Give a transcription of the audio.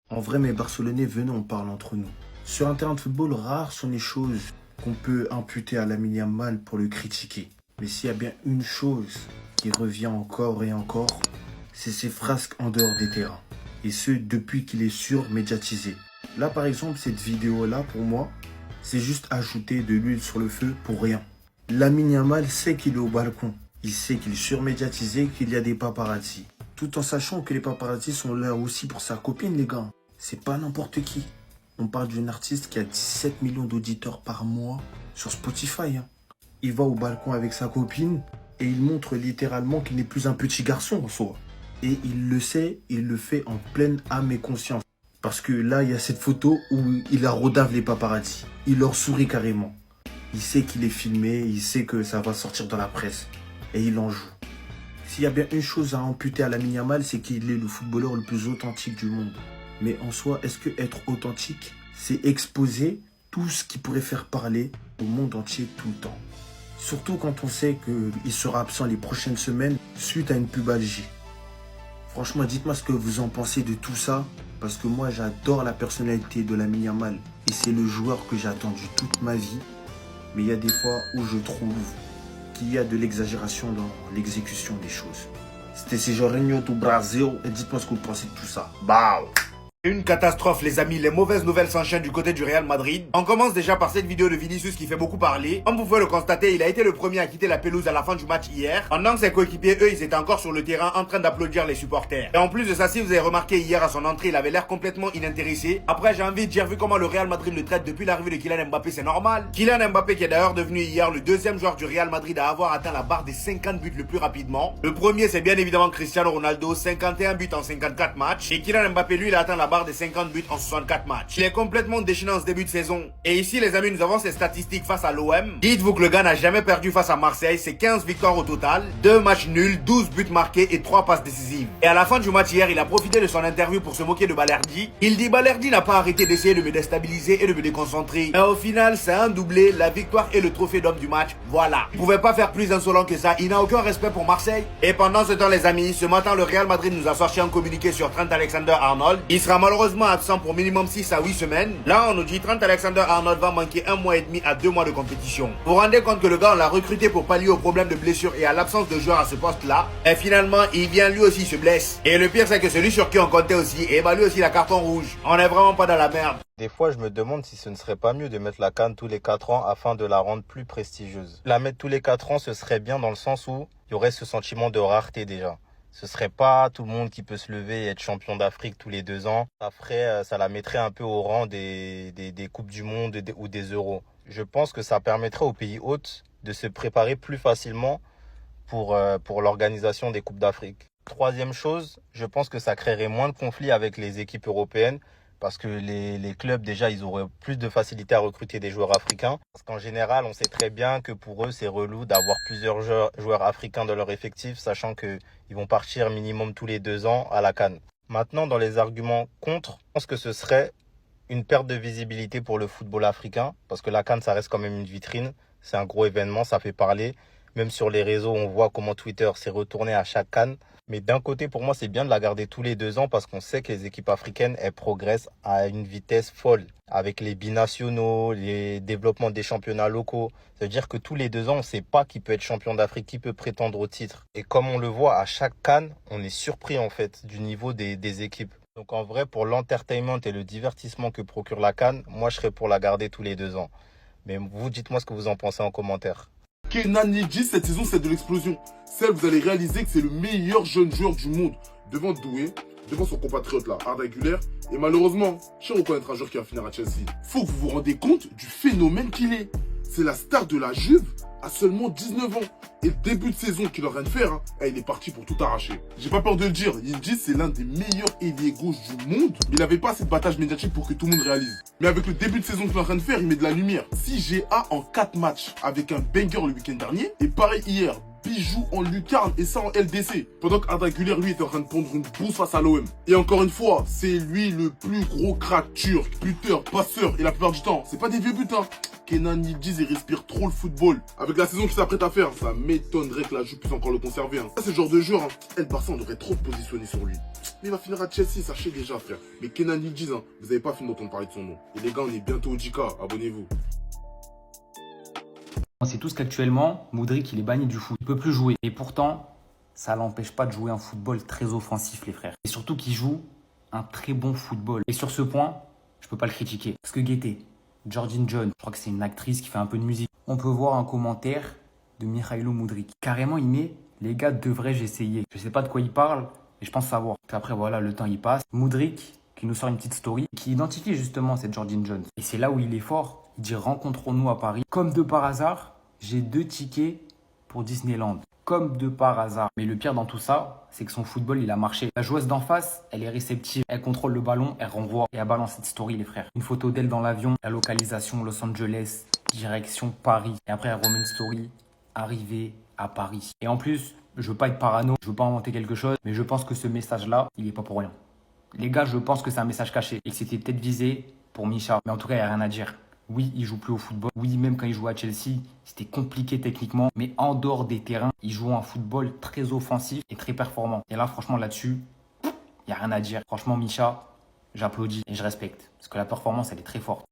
En vrai, mes Barcelonais, venez, on parle entre nous. Sur un terrain de football, rares sont les choses qu'on peut imputer à Lamine Yamal pour le critiquer. Mais s'il y a bien une chose qui revient encore et encore, c'est ses frasques en dehors des terrains. Et ce, depuis qu'il est surmédiatisé. Là, par exemple, cette vidéo-là, pour moi, c'est juste ajouter de l'huile sur le feu pour rien. Lamine Yamal sait qu'il est au balcon. Il sait qu'il est surmédiatisé, qu'il y a des paparazzis. Tout en sachant que les paparazzis sont là aussi pour sa copine, les gars. C'est pas n'importe qui. On parle d'une artiste qui a 17 millions d'auditeurs par mois sur Spotify. Il va au balcon avec sa copine et il montre littéralement qu'il n'est plus un petit garçon en soi. Et il le sait, il le fait en pleine âme et conscience. Parce que là, il y a cette photo où il rodave les paparazzis. Il leur sourit carrément. Il sait qu'il est filmé, il sait que ça va sortir dans la presse. Et il en joue. S'il y a bien une chose à amputer à Lamine Yamal, c'est qu'il est le footballeur le plus authentique du monde. Mais en soi, est-ce que être authentique, c'est exposer tout ce qui pourrait faire parler au monde entier tout le temps? Surtout quand on sait qu'il sera absent les prochaines semaines suite à une pubalgie. Franchement, dites-moi ce que vous en pensez de tout ça, parce que moi, j'adore la personnalité de Lamine Yamal. Et c'est le joueur que j'ai attendu toute ma vie. Mais il y a des fois où je trouve qu'il y a de l'exagération dans l'exécution des choses. C'était Jorginho do Brasil, et dites-moi ce que vous pensez de tout ça. Bah. Une catastrophe les amis, les mauvaises nouvelles s'enchaînent du côté du Real Madrid. On commence déjà par cette vidéo de Vinicius qui fait beaucoup parler. Comme vous pouvez le constater, il a été le premier à quitter la pelouse à la fin du match hier. Pendant que ses coéquipiers, eux, ils étaient encore sur le terrain en train d'applaudir les supporters. Et en plus de ça, si vous avez remarqué hier à son entrée, il avait l'air complètement inintéressé. Après, j'ai envie de dire, vu comment le Real Madrid le traite depuis l'arrivée de Kylian Mbappé, c'est normal. Kylian Mbappé qui est d'ailleurs devenu hier le deuxième joueur du Real Madrid à avoir atteint la barre des 50 buts le plus rapidement. Le premier, c'est bien évidemment Cristiano Ronaldo, 51 buts en 54 matchs. Et Kylian Mbappé, lui, il a atteint la barre des 50 buts en 64 matchs. Il est complètement déchaîné en ce début de saison. Et ici, les amis, nous avons ces statistiques face à l'OM. Dites-vous que le gars n'a jamais perdu face à Marseille. C'est 15 victoires au total, 2 matchs nuls, 12 buts marqués et 3 passes décisives. Et à la fin du match hier, il a profité de son interview pour se moquer de Balerdi. Il dit: Balerdi n'a pas arrêté d'essayer de me déstabiliser et de me déconcentrer. Et au final, c'est un doublé, la victoire et le trophée d'homme du match. Voilà. Il pouvait pas faire plus insolent que ça. Il n'a aucun respect pour Marseille. Et pendant ce temps, les amis, ce matin, le Real Madrid nous a sorti un communiqué sur Trent Alexander-Arnold. Il sera malheureusement absent pour minimum 6 à 8 semaines. Là, on nous dit Trent Alexander-Arnold va manquer 1 mois et demi à 2 mois de compétition. Vous vous rendez compte que le gars, on l'a recruté pour pallier au problème de blessure et à l'absence de joueurs à ce poste-là. Et finalement, il vient lui aussi se blesse. Et le pire, c'est que celui sur qui on comptait aussi, et bah lui aussi, la carton rouge. On est vraiment pas dans la merde. Des fois, je me demande si ce ne serait pas mieux de mettre la CAN tous les 4 ans afin de la rendre plus prestigieuse. La mettre tous les 4 ans, ce serait bien dans le sens où il y aurait ce sentiment de rareté déjà. Ce serait pas tout le monde qui peut se lever et être champion d'Afrique tous les 2 ans. Ça la mettrait un peu au rang des Coupes du Monde ou des Euros. Je pense que ça permettrait aux pays hôtes de se préparer plus facilement pour l'organisation des Coupes d'Afrique. Troisième chose, je pense que ça créerait moins de conflits avec les équipes européennes parce que les clubs, déjà, ils auraient plus de facilité à recruter des joueurs africains. Parce qu'en général, on sait très bien que pour eux, c'est relou d'avoir plusieurs joueurs africains dans leur effectif, sachant qu'ils vont partir minimum tous les 2 ans à la CAN. Maintenant, dans les arguments contre, je pense que ce serait une perte de visibilité pour le football africain, parce que la CAN, ça reste quand même une vitrine. C'est un gros événement, ça fait parler. Même sur les réseaux, on voit comment Twitter s'est retourné à chaque CAN. Mais d'un côté, pour moi, c'est bien de la garder tous les 2 ans parce qu'on sait que les équipes africaines, elles progressent à une vitesse folle. Avec les binationaux, les développements des championnats locaux. Ça veut dire que tous les 2 ans, on ne sait pas qui peut être champion d'Afrique, qui peut prétendre au titre. Et comme on le voit à chaque CAN, on est surpris en fait du niveau des équipes. Donc en vrai, pour l'entertainment et le divertissement que procure la CAN, moi, je serais pour la garder tous les 2 ans. Mais vous, dites-moi ce que vous en pensez en commentaire. Kenan Yildiz, cette saison, c'est de l'explosion. Celle, vous allez réaliser que c'est le meilleur jeune joueur du monde. Devant Doué, devant son compatriote là, Arda Güler. Et malheureusement, je sais reconnaître un joueur qui va finir à Chelsea. Faut que vous vous rendez compte du phénomène qu'il est. C'est la star de la Juve à seulement 19 ans. Et le début de saison qu'il est en train de faire, il est parti pour tout arracher. J'ai pas peur de le dire, Yildiz c'est l'un des meilleurs ailiers gauche du monde. Mais il n'avait pas assez de battage médiatique pour que tout le monde réalise. Mais avec le début de saison qu'il est en train de faire, il met de la lumière. 6 GA en 4 matchs avec un banger le week-end dernier. Et pareil hier, bijou en lucarne et ça en LDC. Pendant qu'Arda Güler, lui, était en train de prendre une bouse face à l'OM. Et encore une fois, c'est lui le plus gros crack turc, buteur, passeur. Et la plupart du temps, c'est pas des vieux buts, Kenan Yildiz, il respire trop le football. Avec la saison qu'il s'apprête à faire, ça m'étonnerait que la Juve puisse encore le conserver. Ça, c'est le genre de joueur, El Barça, on devrait trop positionner sur lui. Mais il va finir à Chelsea, sachez déjà, frère. Mais Kenan Yildiz, vous avez pas fini d'entendre parler de son nom. Et les gars, on est bientôt au 10K, abonnez-vous. On sait tous qu'actuellement, Mudryk, il est banni du foot. Il peut plus jouer. Et pourtant, ça l'empêche pas de jouer un football très offensif, les frères. Et surtout qu'il joue un très bon football. Et sur ce point, je peux pas le critiquer. Parce que guettez, Georgine John, je crois que c'est une actrice qui fait un peu de musique. On peut voir un commentaire de Mikhailo Mudryk. Carrément, il met « Les gars, devrais-je essayer ?» Je sais pas de quoi il parle, mais je pense savoir. Puis après, voilà, le temps, il passe. Mudryk, qui nous sort une petite story, qui identifie justement cette Georgine Jones. Et c'est là où il est fort. Il dit « Rencontrons-nous à Paris. » Comme de par hasard, j'ai 2 tickets pour Disneyland. Comme de par hasard. Mais le pire dans tout ça, c'est que son football, il a marché. La joueuse d'en face, elle est réceptive. Elle contrôle le ballon, elle renvoie. Et elle balance cette story, les frères. Une photo d'elle dans l'avion, la localisation Los Angeles, direction Paris. Et après, elle remet une story, arrivée à Paris. Et en plus, je veux pas être parano, je veux pas inventer quelque chose, mais je pense que ce message-là, il est pas pour rien. Les gars, je pense que c'est un message caché et que c'était peut-être visé pour Misha. Mais en tout cas, il n'y a rien à dire. Oui, il joue plus au football. Oui, même quand il jouait à Chelsea, c'était compliqué techniquement. Mais en dehors des terrains, il joue un football très offensif et très performant. Et là, franchement, là-dessus, il n'y a rien à dire. Franchement, Misha, j'applaudis et je respecte. Parce que la performance, elle est très forte.